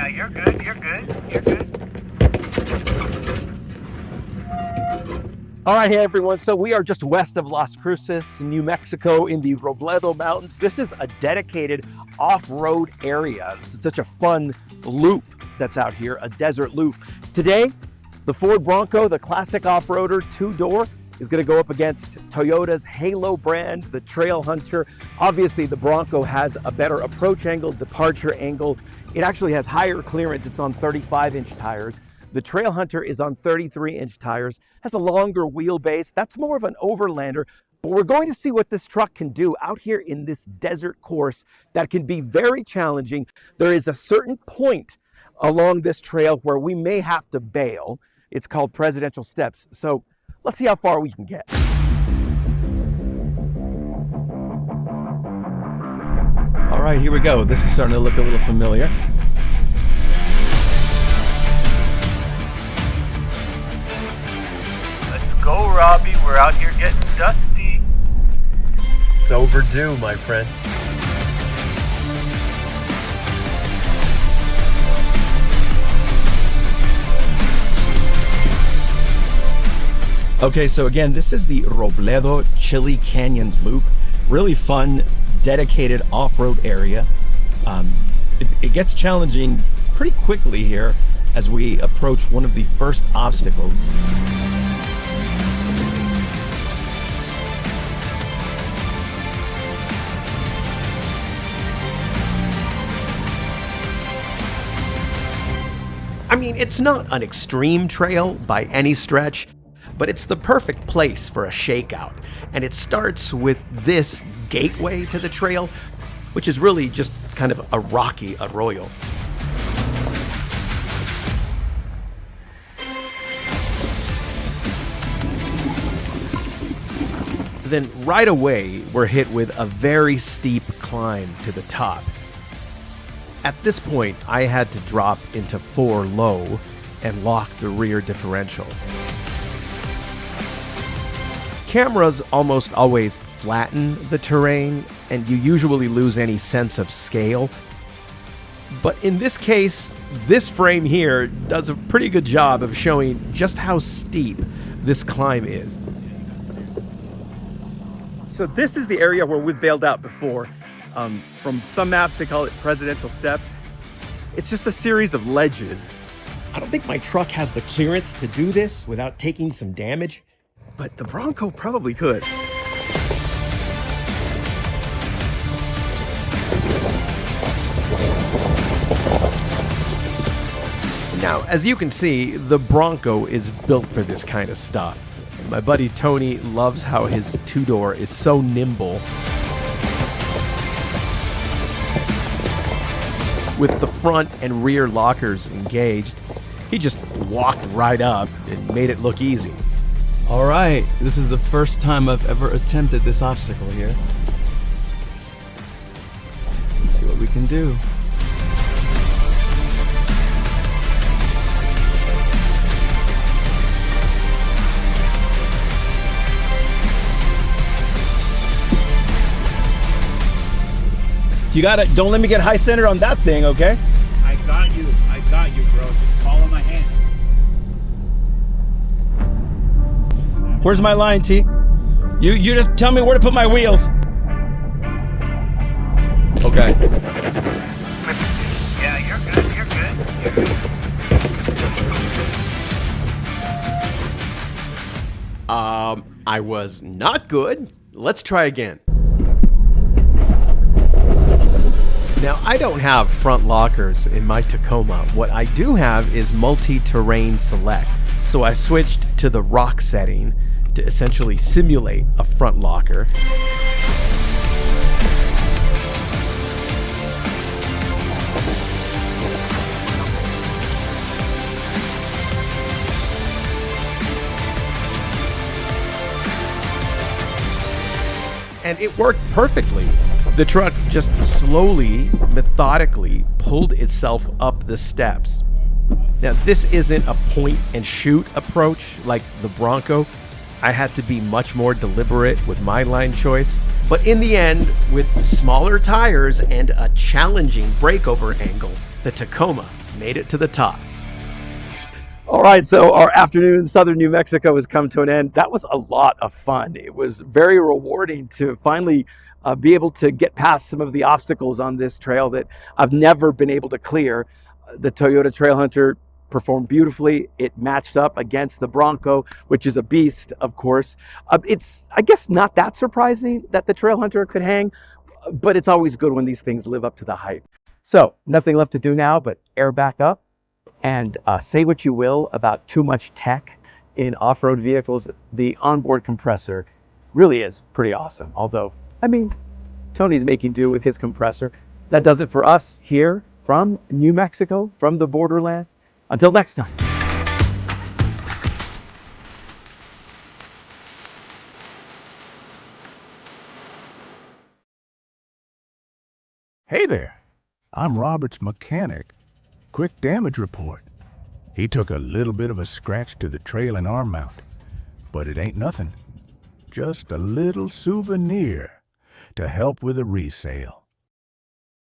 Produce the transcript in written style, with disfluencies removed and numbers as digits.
Yeah, you're good, you're good, you're good. All right, hey everyone. So we are just west of Las Cruces, New Mexico, in the Robledo Mountains. This is a dedicated off-road area. This is such a fun loop that's out here, a desert loop. Today, the Ford Bronco, the classic off-roader, two-door, is going to go up against Toyota's Halo brand, the Trailhunter. Obviously, the Bronco has a better approach angle, departure angle. It actually has higher clearance. It's on 35-inch tires. The Trailhunter is on 33-inch tires, has a longer wheelbase. That's more of an overlander, but we're going to see what this truck can do out here in this desert course that can be very challenging. There is a certain point along this trail where we may have to bail. It's called Presidential Steps. So let's see how far we can get. All right, here we go. This is starting to look a little familiar. Go, Robbie, we're out here getting dusty. It's overdue, my friend. Okay, so again, this is the Robledo Chili Canyons Loop. Really fun, dedicated off-road area. It gets challenging pretty quickly here as we approach one of the first obstacles. I mean, it's not an extreme trail by any stretch, but it's the perfect place for a shakeout. And it starts with this gateway to the trail, which is really just kind of a rocky arroyo. Then right away, we're hit with a very steep climb to the top. At this point, I had to drop into 4 low and lock the rear differential. Cameras almost always flatten the terrain, and you usually lose any sense of scale. But in this case, this frame here does a pretty good job of showing just how steep this climb is. So this is the area where we've bailed out before. From some maps, they call it Presidential Steps. It's just a series of ledges. I don't think my truck has the clearance to do this without taking some damage, but the Bronco probably could. Now, as you can see, the Bronco is built for this kind of stuff. My buddy Tony loves how his two-door is so nimble. With the front and rear lockers engaged, he just walked right up and made it look easy. All right, this is the first time I've ever attempted this obstacle here. Let's see what we can do. You gotta, don't let me get high centered on that thing, okay? I got you, bro. Just follow my hand. Where's my line, T? You just tell me where to put my wheels. Okay. Yeah, you're good, you're good, you're good. I was not good. Let's try again. Now, I don't have front lockers in my Tacoma. What I do have is multi-terrain select. So I switched to the rock setting to essentially simulate a front locker. And it worked perfectly. The truck just slowly, methodically pulled itself up the steps. Now, this isn't a point and shoot approach like the Bronco. I had to be much more deliberate with my line choice. But in the end, with smaller tires and a challenging breakover angle, the Tacoma made it to the top. All right, so our afternoon in southern New Mexico has come to an end. That was a lot of fun. It was very rewarding to finally be able to get past some of the obstacles on this trail that I've never been able to clear. The Toyota Trailhunter performed beautifully. It matched up against the Bronco, which is a beast, of course. It's, I guess, not that surprising that the Trailhunter could hang, but it's always good when these things live up to the hype. So nothing left to do now but air back up. And say what you will about too much tech in off-road vehicles, the onboard compressor really is pretty awesome. Although, I mean, Tony's making do with his compressor. That does it for us here from New Mexico, from the borderland. Until next time. Hey there, I'm Robert's mechanic. Quick damage report. He took a little bit of a scratch to the trailing arm mount, but it ain't nothing. Just a little souvenir to help with a resale.